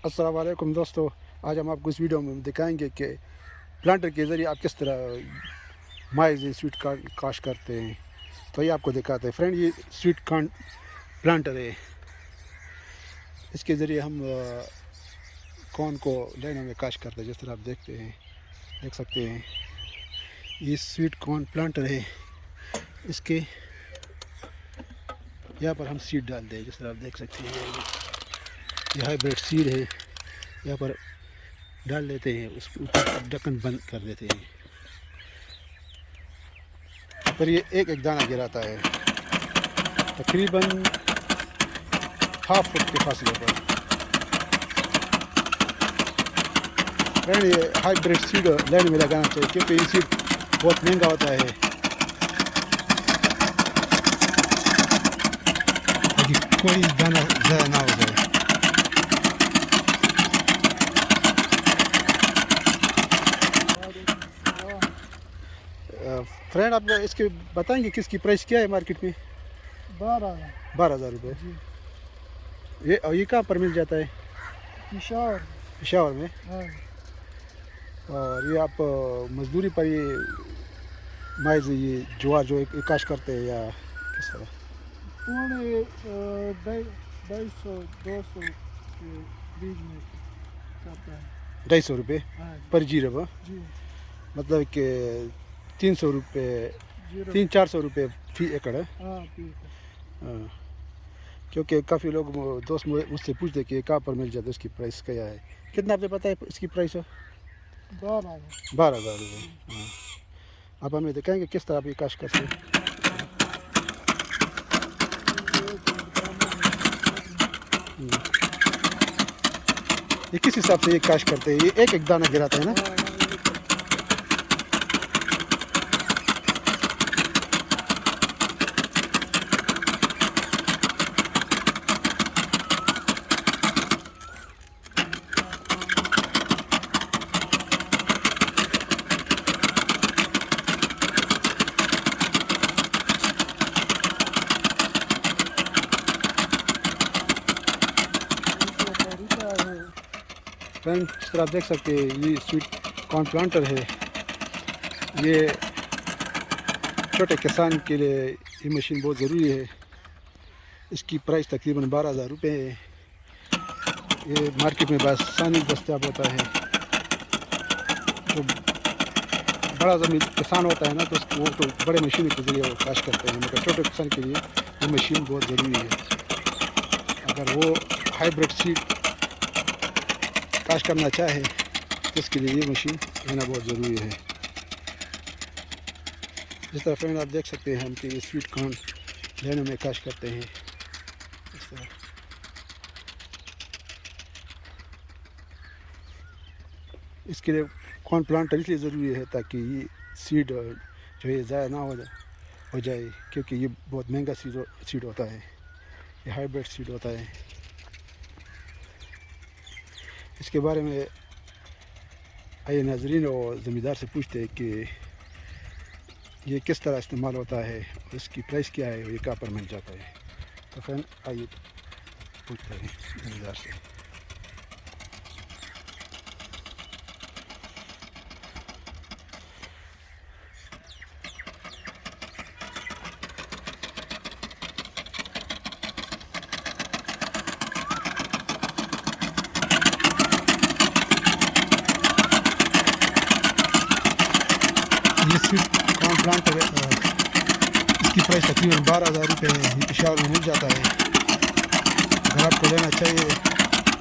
अस्सलाम वालेकुम दोस्तों, आज हम आपको इस वीडियो में दिखाएंगे कि प्लांटर के ज़रिए आप किस तरह माइज़ स्वीट कॉर्न काश्त करते हैं। तो ये आपको दिखाते हैं फ्रेंड, ये स्वीट कॉर्न प्लांटर है। इसके ज़रिए हम कॉर्न को लाइनों में काश्त करते हैं। जिस तरह आप देख सकते हैं ये स्वीट कॉर्न प्लांटर है। इसके यहाँ पर हम सीड डालते हैं। जिस तरह आप देख सकते हैं ये हाइब्रिड सीड है, यहाँ पर डाल लेते हैं, उसके ऊपर ढक्कन बंद कर देते हैं। पर ये एक दाना गिराता है तकरीबन हाफ फुट के फासले पर। फ्रेंड, ये हाइब्रिड सीड लैंड में लगाना चाहिए क्योंकि ये सीड बहुत महंगा होता है। ताकि कोई दाना ज़ाया ना हो जाए। फ्रेंड, आप इसके बताएंगे किसकी प्राइस क्या है मार्केट में? 12,000 रुपये। ये कहाँ पर मिल जाता है? पिशावर में। और ये आप मजदूरी पर ये माइज़ ये ज्वार जो काश्त करते हैं या किस तरह? 250-200 के बीच में करता है। 250 रुपये पर जीरो। जी, मतलब कि 300 रुपये 300-400 रुपये फी एकड़ है। हाँ, क्योंकि काफ़ी लोग दोस्त मुझसे पूछते कि कहाँ पर मिल जाता है, इसकी प्राइस क्या है? कितना आपने पता है इसकी प्राइस? 12,000 रुपये। हाँ, आप हमें दिखाएंगे किस तरह आप ये काश्त करते हैं? ये किस हिसाब से ये काश्त करते हैं? ये एक दाना गिराते हैं ना? फ्रेंड, जिस तरह आप देख सकते हैं ये स्वीट कॉर्न प्लांटर है। ये छोटे किसान के लिए ये मशीन बहुत ज़रूरी है। इसकी प्राइस तकरीबन 12,000 रुपये है। ये मार्केट में आसानी दस्तयाब होता है। तो बड़ा ज़मीन किसान होता है ना, तो वो तो बड़े मशीन के ज़रिए वो काश्त करते हैं, मगर छोटे किसान के लिए ये मशीन बहुत ज़रूरी है। अगर वो हाइब्रिड सीड काश्त करना चाहे तो इसके लिए ये मशीन लेना बहुत ज़रूरी है। जिस तरह फ्रेंड आप देख सकते हैं हम कि ये स्वीट कॉर्न लाइनों में काश्त करते हैं। इस तरह इसके लिए कॉर्न प्लांटर इसलिए ज़रूरी है ताकि ये सीड जो है ज़ाया ना हो जाए, क्योंकि ये बहुत महंगा सीड होता है। ये हाइब्रिड सीड होता है। इसके बारे में आइए नाज़रीन और ज़मींदार से पूछते हैं कि ये किस तरह इस्तेमाल होता है, इसकी प्राइस क्या है, ये कहाँ पर मिल जाता है। तो फ्रेंड आइए पूछते हैं ज़मींदार से। ये स्वीट कॉर्न प्लांटर है, इसकी प्राइस तकरीबन 12,000 रुपये है। ये पिशावर में मिल जाता है। अगर आपको लेना चाहिए,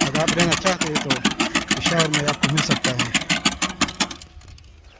अगर आप लेना चाहते हैं तो पिशावर में आपको मिल सकता है।